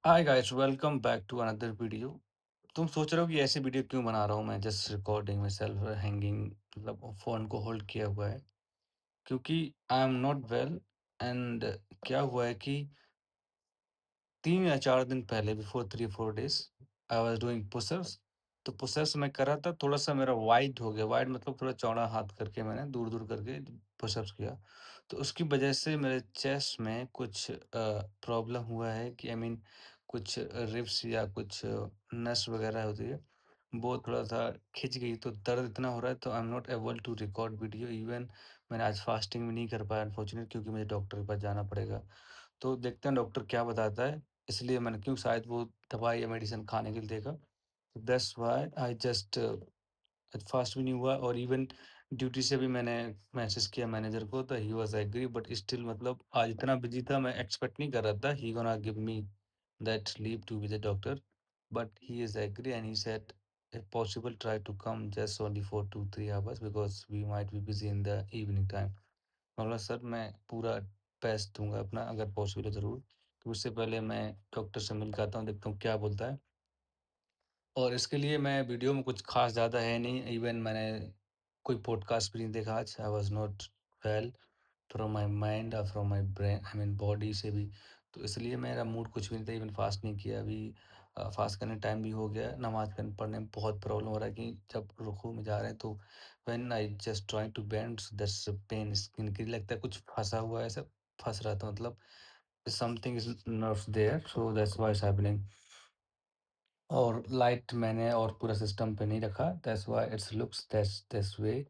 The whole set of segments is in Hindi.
Hi guys welcome back to another video. तुम सोच रहे हो कि ऐसे वीडियो क्यों बना रहा हूँ मैं जस्ट रिकॉर्डिंग में सेल्फ हैंगिंग मतलब फ़ोन को होल्ड किया हुआ है क्योंकि आई एम नॉट वेल एंड क्या हुआ है कि 3 या 4 दिन पहले before 3-4 days I was doing pushups. तो पुशअप्स मैं कर रहा था, थोड़ा-सा मेरा वाइड हो गया, वाइड मतलब थोड़ा चौड़ा हाथ करके मैंने दूर-दूर करके पुशअप्स किया। तो उसकी वजह से मेरे चेस्ट में कुछ प्रॉब्लम हुआ है कि आई मीन कुछ रिब्स या कुछ नस वगैरह होती है, वो थोड़ा-सा खिंच गई तो दर्द इतना हो रहा है तो I am not able to record video even मैंने आज फास्टिंग भी नहीं कर पाया अनफॉर्चुनेटली क्योंकि मुझे डॉक्टर के पास जाना पड़ेगा। तो देखते हैं डॉक्टर क्या बताता है, इसलिए मैंने क्यों शायद वो दवाई या मेडिसिन खाने के लिए देगा। That's why I just fast भी नहीं हुआ और इवन ड्यूटी से भी मैंने मैसेज किया मैनेजर को तो he was agree but still मतलब आज इतना बिज़ी था मैं एक्सपेक्ट नहीं कर रहा था he gonna give me that leave to visit doctor but he is agree and he said if possible try to come just only for 2-3 hours because we might be busy in the evening time. बोला सर मैं पूरा बेस्ट दूँगा अपना अगर पॉसिबल है ज़रूर। तो उससे पहले मैं डॉक्टर से मिल के आता हूँ, देखता हूँ क्या बोलता है। और इसके लिए मैं वीडियो में कुछ ख़ास ज़्यादा है नहीं, इवन मैंने कोई पॉडकास्ट भी नहीं देखा आज, I was not well from my mind और from my brain I mean body से भी। तो इसलिए मेरा मूड कुछ भी नहीं था, इवन फ़ास्ट नहीं किया अभी फ़ास्ट करने टाइम भी हो गया है। नमाज़ पढ़ने में बहुत प्रॉब्लम हो रहा है कि जब रुकू में जा रहे हैं तो when I just trying to bend so that's pain skin की लगता है कुछ फँसा हुआ है ऐसा, फँस रहा था मतलब something is not there so that's why it's happening. और लाइट मैंने और पूरा सिस्टम पे नहीं रखा that's why it's looks that's this way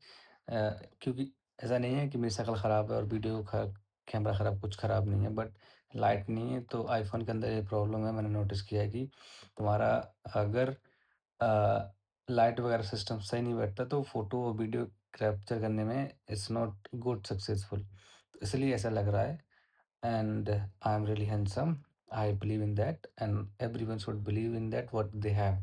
क्योंकि ऐसा नहीं है कि मेरी शक्ल ख़राब है और वीडियो कैमरा ख़राब कुछ ख़राब नहीं है बट लाइट नहीं है तो आईफ़ोन के अंदर ये प्रॉब्लम है मैंने नोटिस किया है कि तुम्हारा अगर लाइट वगैरह सिस्टम सही नहीं बैठता तो फ़ोटो और वीडियो कैप्चर करने में इट्स नॉट गुड सक्सेसफुल। तो इसलिए ऐसा लग रहा है। And I'm really handsome. I believe in that, and everyone should believe in that what they have,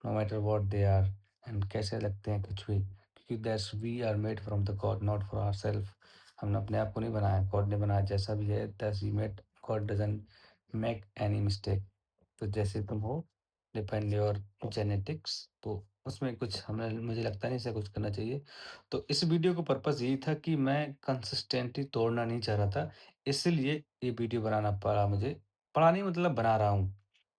no matter what they are. And कैसे लगते हैं कुछ भी क्योंकि that's we are made from the God, not for ourselves. हमने अपने आप को नहीं बनाया, गॉड ने बनाया जैसा भी है that's we made. God doesn't make any mistake. तो जैसे तुम हो डिपेंड योर जेनेटिक्स तो उसमें कुछ हमें मुझे लगता नहीं ऐसा कुछ करना चाहिए। तो इस वीडियो का पर्पज़ यही था कि मैं कंसिस्टेंटी तोड़ना नहीं चाह रहा था, इसीलिए ये वीडियो बनाना पड़ा मुझे। पड़ा नहीं मतलब बना रहा हूँ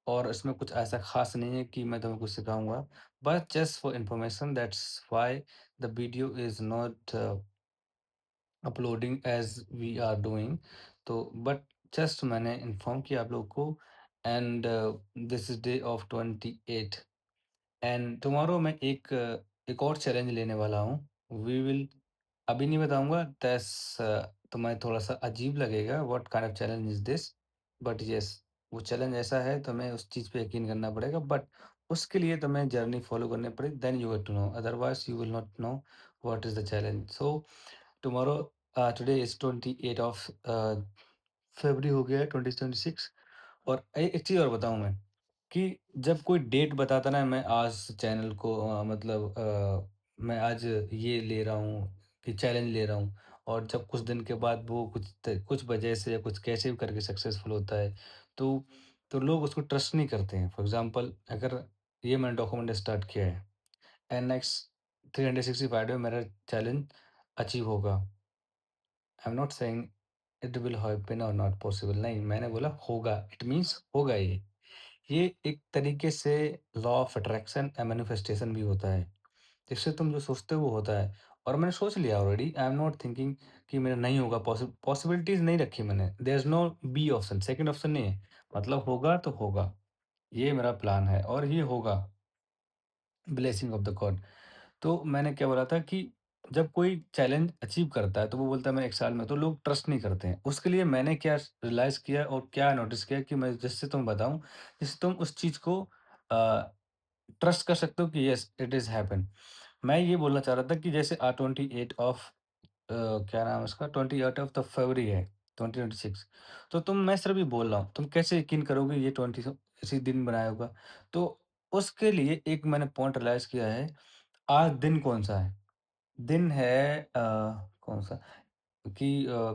और इसमें कुछ ऐसा ख़ास नहीं है कि मैं तुम्हें कुछ सिखाऊँगा, but just for information that's why the video is not uploading as we are doing. तो बट जस्ट मैंने इन्फॉर्म किया आप लोगों को and this is day of 28 and tomorrow मैं एक और चैलेंज लेने वाला हूँ। वी विल अभी नहीं बताऊँगा दैट्स तुम्हें थोड़ा-सा अजीब लगेगा what kind of challenge is this? But yes वो चैलेंज ऐसा है तुम्हें उस चीज़ पे यकीन करना पड़ेगा बट उसके लिए तुम्हें जर्नी फ़ॉलो करनी पड़ेगी then you get to know otherwise you will not know what is the challenge. So tomorrow today is 28 of February हो गया है 2026 और एक चीज़ और बताऊँ मैं कि जब कोई डेट बताता ना मैं आज चैनल को मैं आज ये ले रहा हूँ कि चैलेंज ले रहा हूँ और जब कुछ दिन के बाद वो कुछ वजह से या कुछ कैसे भी करके सक्सेसफुल होता है तो लोग उसको ट्रस्ट नहीं करते हैं। फॉर एग्जांपल अगर ये मैंने डॉक्यूमेंट स्टार्ट किया है एंड नेक्स्ट 365 में मेरा चैलेंज अचीव होगा। आई am not saying it will happen और नॉट पॉसिबल नहीं, मैंने बोला होगा, इट मीन्स होगा ये। ये एक तरीके से लॉ ऑफ अट्रैक्शन या मैनिफेस्टेशन भी होता है। जिससे तुम जो सोचते हो वो होता है और मैंने सोच लिया already I am not thinking कि मेरा नहीं होगा पॉसिबिलिटीज़ नहीं रखी मैंने। There is no B option, second option नहीं है। मतलब होगा तो होगा। ये मेरा प्लान है और ये होगा, ब्लेसिंग ऑफ द गॉड। तो मैंने क्या बोला था कि जब कोई चैलेंज अचीव करता है तो वो बोलता है मैं 1 साल में तो लोग ट्रस्ट नहीं करते हैं। उसके लिए मैंने क्या रियलाइज़ किया और क्या नोटिस किया कि मैं जिससे तुम्हें बताऊँ, जिससे तुम उस चीज़ को अ, ट्रस्ट कर सकते हो कि येस इट इज़ हैपन। मैं ये बोलना चाह रहा था कि जैसे 28 ऑफ क्या नाम है उसका 28 ऑफ द फरवरी है 2026। तो मैं सिर्फ ये बोल रहा हूँ, तुम कैसे यकीन करोगे ये 20 इसी दिन बनाया होगा? तो उसके लिए एक मैंने पॉइंट रियलाइज़ किया है, आज दिन कौन-सा है? दिन है कौन-सा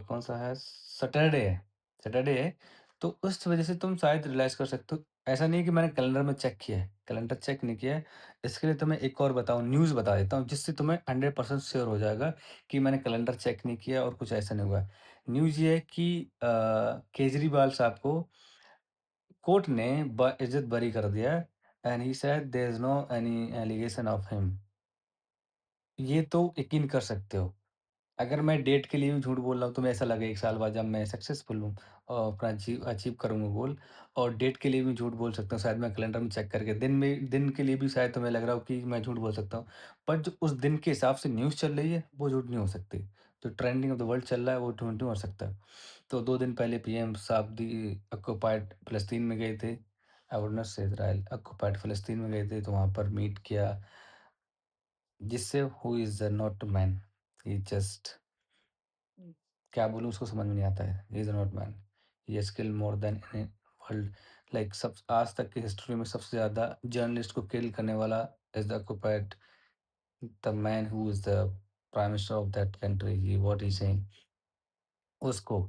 कौन-सा है? सैटरडे है। सैटरडे है तो उस वज़ह से तुम शायद रियलाइज़ कर सकते हो। ऐसा नहीं है कि मैंने कैलेंडर में चेक किया है, कैलेंडर चेक नहीं किया है। इसके लिए तुम्हें एक और बताऊँ, न्यूज़ बता देता हूँ जिससे तुम्हें 100% श्योर हो जाएगा कि मैंने कैलेंडर चेक नहीं किया और कुछ ऐसा नहीं हुआ है। न्यूज़ ये है कि केजरीवाल साहब को कोर्ट ने इज़्ज़त बरी कर दिया है, and he said there is no any allegation of him. ये तो यकीन कर सकते हो। अगर मैं डेट के लिए भी झूठ बोल रहा हूँ, तुम्हें ऐसा लगे 1 साल बाद जब मैं सक्सेसफुल हूँ और अपना अचीव करूँगा गोल, और डेट के लिए भी झूठ बोल सकता हूँ, शायद मैं कैलेंडर में चेक करके दिन के लिए भी शायद तुम्हें लग रहा हो कि मैं झूठ बोल सकता हूँ। पर जो उस दिन के हिसाब से न्यूज़ चल रही है, वो झूठ नहीं हो सकती। जो ट्रेंडिंग ऑफ द वर्ल्ड चल रहा है, वो झूठ नहीं हो सकता। तो 2 दिन पहले पीएम साहब दी ऑक्युपाइड फ़लस्तीन में गए थे। आई वुड नॉट से इज़राइल, ऑक्युपाइड फ़लस्तीन में गए थे, तो वहाँ पर मीट किया, जिससे who is not man, he just, क्या बोलूँ उसको समझ में नहीं आता है। He is not man. He has killed more than any world, like सब आज तक की हिस्ट्री में सबसे ज़्यादा जर्नलिस्ट को किल करने वाला is the occupied, the man who is the prime minister of that country, he what he saying उसको।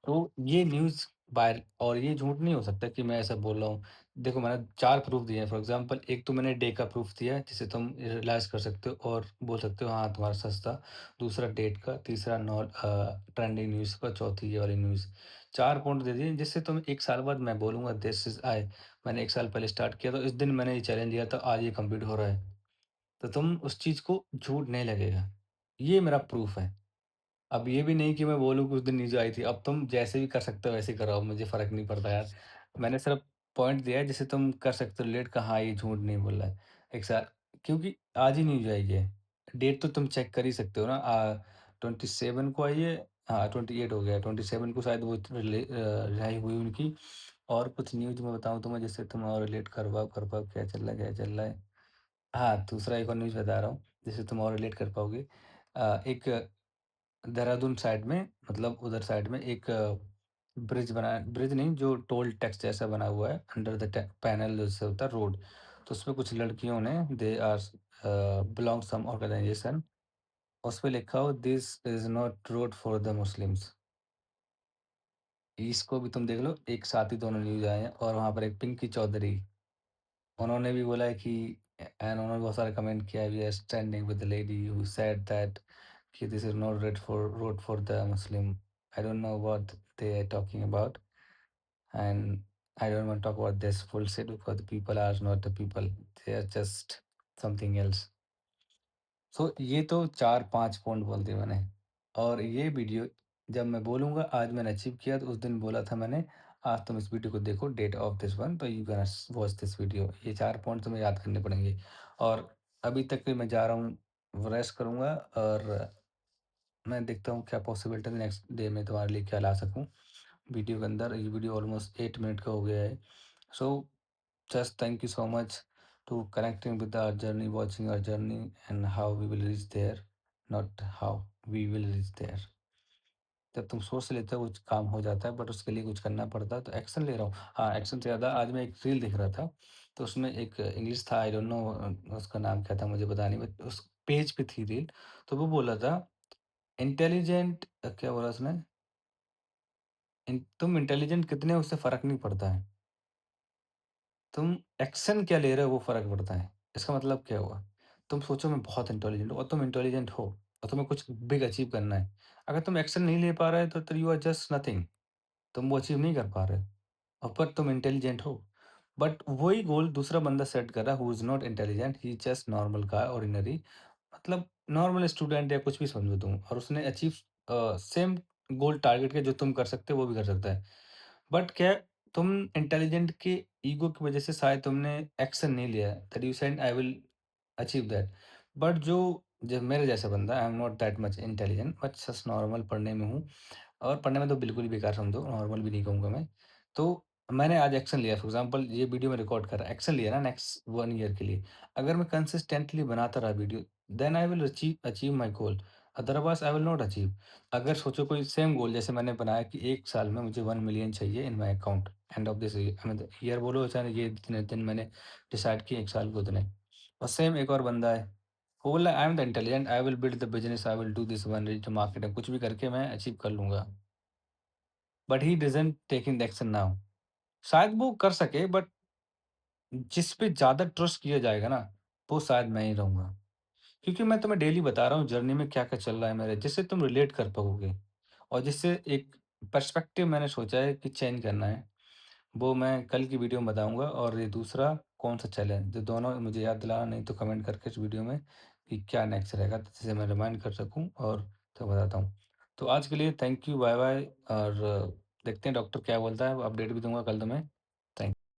तो ये न्यूज़ बायर, और ये झूठ नहीं हो सकता कि मैं ऐसा बोल रहा हूँ। देखो मैंने 4 प्रूफ़ दिए हैं, फॉर एग्ज़ाम्पल एक तो मैंने डे का प्रूफ़ दिया है जिसे तुम रियलाइज़ कर सकते हो और बोल सकते हो हाँ, तुम्हारा सच था। दूसरा डेट का, तीसरा ट्रेंडिंग न्यूज़ का, चौथी ये वाली न्यूज़। 4 पॉइंट दे दिए जिससे तुम 1 साल बाद मैं बोलूँगा दिस इज़ आई, मैंने 1 साल पहले स्टार्ट किया, तो इस दिन मैंने ये चैलेंज लिया था, आज ये कंप्लीट हो रहा है। तो तुम उस चीज़ को झूठ नहीं लगेगा। ये मेरा प्रूफ़ है। अब ये भी नहीं कि मैं बोलूँ कि उस दिन न्यूज़ आई थी। अब तुम जैसे भी कर सकते हो वैसे ही कराओ, मुझे फ़र्क नहीं पड़ता यार। मैंने सिर्फ़ पॉइंट दिया है जिससे तुम कर सकते हो रिलेट, कि हाँ, ये झूठ नहीं बोल रहा है। एक सा क्योंकि आज ही न्यूज़ आई है। डेट तो तुम चेक कर ही सकते हो ना। 27 को आई है, हाँ, 28 हो गया, 27 को शायद वो रिहाई हुई उनकी। और कुछ न्यूज़ मैं बताऊँ तुम्हें जिससे तुम और रिलेट कर पाओ क्या चल रहा है, क्या चल रहा है। हाँ, दूसरा एक और न्यूज़ बता रहा हूँ जिससे तुम और रिलेट कर पाओगे। एक देहरादून साइड में, मतलब उधर साइड में एक ब्रिज नहीं, जो टोल टैक्स जैसा बना हुआ है अंडर द पैनल जैसे होता है रोड। तो उसमें कुछ लड़कियों ने, they are belong some organisation, उस पे लिखा हो this is not road for the Muslims. इसको भी तुम देख लो, एक साथ ही दोनों न्यूज आए हैं। और वहाँ पर एक पिंकी चौधरी, उन्होंने भी बोला है कि एंड उन्होंने बहुत सारा कमेंट किया है, we are standing with the lady who said that कि this is not road for the Muslim. I don't know what they are talking about, and I don't want to talk about this bullshit because the people are not the people, they are just something else. सो ये तो 4-5 पॉइंट बोल दिए मैंने। और ये वीडियो जब मैं बोलूँगा आज मैंने अचीव किया, तो उस दिन बोला था मैंने, आज तुम इस वीडियो को देखो, डेट ऑफ दिस वन, तो you can watch this video. ये 4 पॉइंट तुम्हें याद करने पड़ेंगे। और अभी तक के मैं जा रहा हूँ, रेस्ट करूँगा, और मैं देखता हूँ क्या पॉसिबिलिटी है नेक्स्ट डे में तुम्हारे लिए क्या ला सकूँ वीडियो के अंदर। ये वीडियो ऑलमोस्ट 8 मिनट का हो गया है। So just thank you so much to connecting with our journey, watching our journey, and how we will reach there, not how we will reach there. जब तुम सोच लेते हो कुछ काम हो जाता है, बट उसके लिए कुछ करना पड़ता है, तो एक्शन ले रहा हूँ। हाँ, एक्शन से ज़्यादा आज मैं एक रील देख रहा था, तो उसमें एक इंग्लिश था, आई डोंट नो उसका नाम क्या था, मुझे पता नहीं, बट उस पेज पे थी रील। तो वो बोला था इंटेलिजेंट, क्या बोला उसने, तुम इंटेलिजेंट कितने हो उससे फ़र्क नहीं पड़ता है। तुम एक्शन क्या ले रहे हो वो फ़र्क पड़ता है। इसका मतलब क्या हुआ? तुम सोचो मैं बहुत इंटेलिजेंट हूँ और तुम इंटेलिजेंट हो और तुम्हें कुछ बिग अचीव करना है। अगर तुम एक्शन नहीं ले पा रहे हो तो यू आर जस्ट नथिंग। तुम वो अचीव नहीं कर पा रहे हो और पर तुम इंटेलिजेंट हो। बट वही गोल दूसरा बंदा सेट कर रहा है, who is not intelligent, he is just normal guy, ordinary, मतलब नॉर्मल स्टूडेंट या कुछ भी समझो तुम, और उसने अचीव सेम गोल टारगेट के जो तुम कर सकते हो वो भी कर सकता है। बट क्या है, तुम इंटेलिजेंट के ईगो की वजह से शायद तुमने एक्शन नहीं लिया है, that you said I will achieve that. But जो जो मेरे जैसा बंदा, आई am not that much intelligent, but just normal पढ़ने में हूँ, और पढ़ने में तो बिल्कुल ही बेकार समझो, नॉर्मल भी नहीं कहूँगा मैं। तो मैंने आज एक्शन लिया, फॉर एग्ज़ाम्पल ये वीडियो मैं रिकॉर्ड कर रहा, एक्शन लिया ना नेक्स्ट 1 ईयर के लिए। अगर मैं कंसिस्टेंटली बनाता रहा video, then I will achieve achieve my goal, otherwise I will not achieve. अगर सोचो कोई सेम गोल जैसे मैंने बनाया कि 1 साल में मुझे 1 मिलियन चाहिए in my account, end of this year, मतलब ईयर बोलो चाहे ये जितने दिन मैंने डिसाइड किए 1 साल को उतने। और सेम एक और बंदा है, वो बोला I am the intelligent, I will build the business, I will do this one digital marketing, कुछ भी करके मैं अचीव कर लूँगा। But he doesn't taking the action now. शायद वो कर सके, बट जिस पे ज़्यादा ट्रस्ट किया जाएगा ना, वो शायद मैं ही रहूँगा। क्योंकि मैं तुम्हें डेली बता रहा हूँ जर्नी में क्या-क्या चल रहा है मेरे, जिससे तुम रिलेट कर पाओगे और जिससे एक पर्सपेक्टिव मैंने सोचा है कि चेंज करना है, वो मैं कल की वीडियो में बताऊँगा। और ये दूसरा कौन-सा चैलेंज, जो दोनों मुझे याद दिलाना, नहीं तो कमेंट करके इस वीडियो में कि क्या नेक्स्ट रहेगा, तो जिसे मैं रिमाइंड कर सकूँ और तो बताता हूँ। तो आज के लिए थैंक यू, बाय-बाय। और देखते हैं डॉक्टर क्या बोलता है, अपडेट भी दूँगा कल तुम्हें।